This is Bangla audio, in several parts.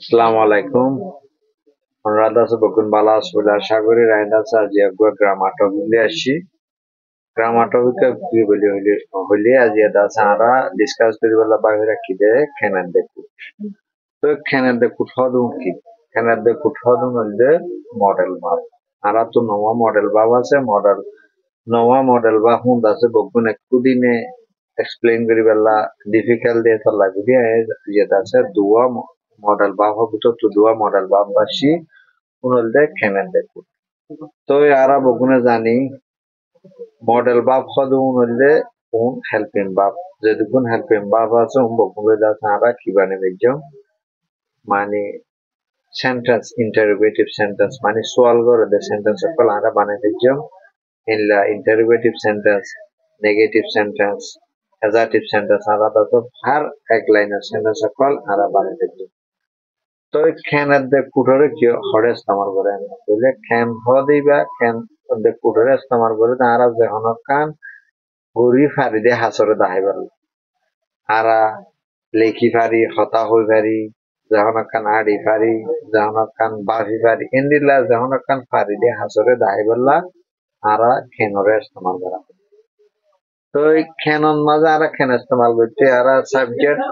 আসসালামু আলাইকুম। অনুরাধা আছে বকুন বালা আসলে আশা করি রাইন আছে আজি একবার গ্রামার টপিক আসছি। গ্রামার টপিক কি বলি হইলে হইলে আজি এটা আছে আমরা ডিসকাস করি বলা বাইরে রাখি দে খেনার দেখু। তো খেনার দেখু হদুম কি? খেনার দেখু হদুম হইলে মডেল বাব। আমরা তো নওয়া মডেল বাব আছে নওয়া মডেল বা হুন আছে বকুন একটু দিনে এক্সপ্লেইন করি বেলা ডিফিকাল্ট দিয়ে তো লাগবে যেটা আছে দুয়া মডেল বাব হবে তো দুয়া মডেল বাব বাসি উনলদে খেনার দেখু তো यारा বগুনে জানি মডেল বাপ হদু উনলদে উন হেল্পিং বাপ যদি কোন হেল্পিং বাপ আছে উন বগুনে দা সারা কিবানে বেজম মানে সেন্টেন্স ইন্টারোগেটিভ সেন্টেন্স মানে সোয়াল করে দে সেন্টেন্স সকল আরা বানাই বেজম ইনলা interrogative sentence negative sentence assertive sentence আরা তো হর এক লাইনের সেন্টেন্স সকল আরা বানাই বেজম তো খেনের দে কুঠরে কি হরে ইস্তেমাল করে বলে খেন হদিবা খেন দে কুঠরে ইস্তেমাল করে তারা যখন কান গরি ফারি দে হাসরে দাহাই পারল আরা লেখি ফারি হতা হই ফারি যখন কান আড়ি ফারি যখন কান বাফি ফারি এন্দিলা যখন কান ফারি দে হাসরে দাহাই পারলা আরা খেনরে ইস্তেমাল করা তো এই খেনন মাঝে আরা খেন ইস্তেমাল করতে আরা সাবজেক্ট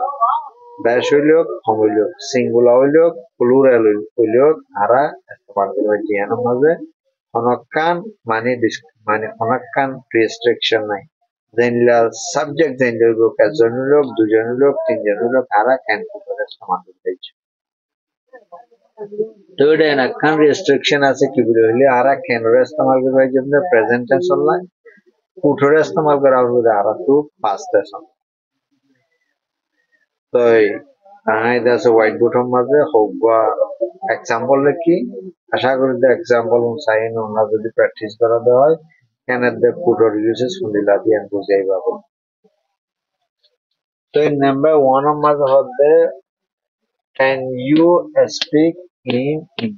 বেশ হইলেও কম হইলেও সিঙ্গুলার হইলেও প্লুরাল হইলেও আরা ইস্তেমাল করবে জিয়ানোর মাঝে অনকান মানে মানে অনকান রেস্ট্রিকশন নাই যেনলা সাবজেক্ট যেনলা লোক একজন লোক দুজন লোক তিনজন লোক আরা ক্যান্সেল করে ইস্তেমাল করতে তো এটা অনকান রেস্ট্রিকশন আছে কি বলে হইলে আরা কেন ইস্তেমাল করবে জন্য প্রেজেন্ট টেন্স হলাই উঠরে ইস্তেমাল করা হবে আরা তো পাস্ট টেন্স তো এটা আছে হোয়াইট বোর্ডের মাঝে হোক বা এক্সাম্পল কি আশা করি এক্সাম্পল চাইন ওনা যদি প্র্যাকটিস করা দেওয়া হয় কেন পুটোর ইউজেস শুনিলা দিয়ে বুঝাই পাবো তো নাম্বার ওয়ান এর মাঝে হচ্ছে can you speak in English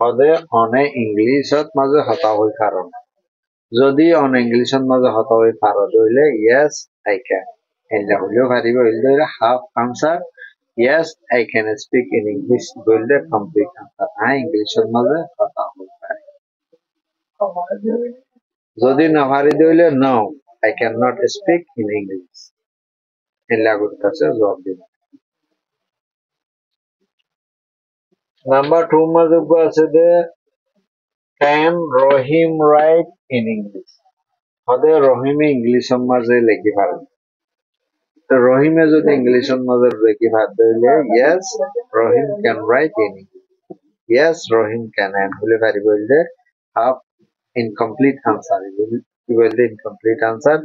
হদে অনে ইংলিশত মাঝে হতা হই কারণ যদি অন ইংলিশত মাঝে হতা হই কারণ হইলে ইয়েস আই ক্যান এলা হইলেও পারিব হইলে half answer yes I can speak in English বললে কমপ্লিট আনসার হ্যাঁ ইংলিশের মাঝে কথা বলতে পারি যদি না পারি দিলে no I cannot speak in English এলা করতেছে জবাব দিবে নাম্বার 2 মাঝে আছে যে can Rahim write in English হদে রহিমে ইংলিশের মাঝে লেখি পারে তো রহিমে যদি ইংলিশের মাঝে লেখি পারে দিলে yes Rahim can write in English yes Rahim can and হলে পারি বললে half incomplete answer কি বলতে incomplete answer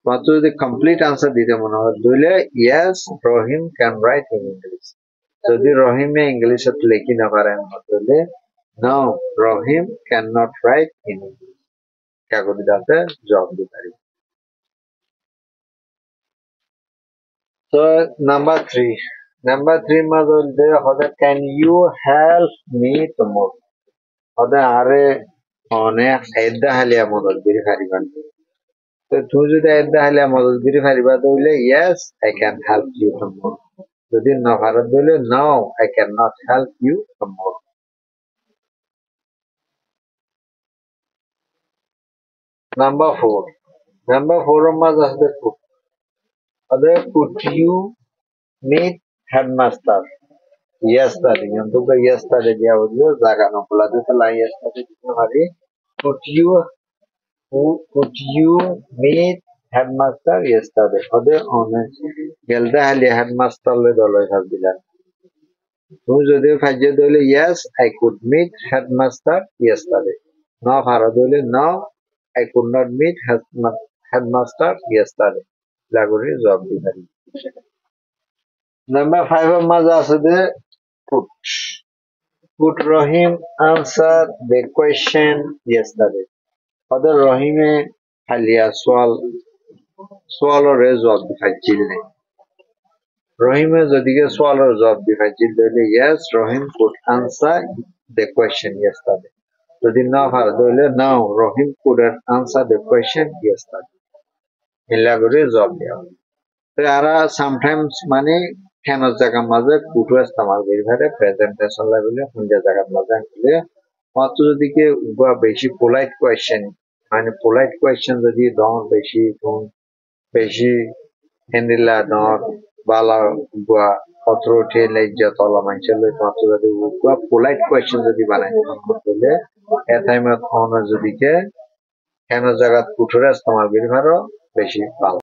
মাত্র যদি কমপ্লিট আনসার দিতে মনে হয় দিলে yes Rahim can write in English যদি রহিমে ইংলিশত লেখি না পারেন তাহলে no Rahim can not right in English কাগজ দাতে জবাব দিতে পারি তো নাম্বার 3 মধ্যে হবে can you help me tomorrow হবে আরে অনেক এদা হালিয়া মদত দিতে পারিবেন তো তুমি যদি এদা হালিয়া মদত দিতে পারিবা তাহলে yes I can help you tomorrow যদি না পারো তাহলে no I cannot help you tomorrow number 4 এর মাঝে আছে could you meet headmaster yesterday কিন্তু yesterday দিয়া বললো জায়গা নকলা দিতে লাই yesterday দিতে পারি could you could you meet headmaster yesterday ওদের অনেক গেলতে হালি হেডমাস্টার লে দলে সব দিলাম তুমি যদি ফাইজে দিলে yes I could meet headmaster yesterday না পারো দিলে no I could not meet headmaster yesterday লাগরে জবাব দিতে পারি নাম্বার 5 এর মাঝে আছে যে could Rahim answer the question yesterday ওদের রহিমে হালিয়া সোয়ালের জবাব দিতে নাই রহিমে যদি সোয়ালের জবাব দিতে দিলে yes Rahim could answer the question yesterday যদি না পারে তাহলে no Rahim couldn't answer the question yesterday এলা করে জবাব দেওয়া তো এরা সামটাইমস মানে হেন জায়গার মাঝে কুটু ইস্তেমাল করি ফেলে প্রেজেন্টেশন লেভেলে হুঞ্জা জায়গার মাঝে আনলে মাত্র যদি কে বেশি পোলাইট কোয়েশ্চেন মানে পোলাইট কোয়েশ্চেন যদি দন বেশি বেশি হেন্দিলা দন বালা গুয়া পত্র উঠে লেজ্জা তলা মানুষের লই মাত্র যদি পোলাইট কোয়েশ্চেন যদি বানাই করলে এটাইমত অনার যদি কে হেন জায়গা কুটুরে ইস্তেমাল করি ফেলো বেশি ভালো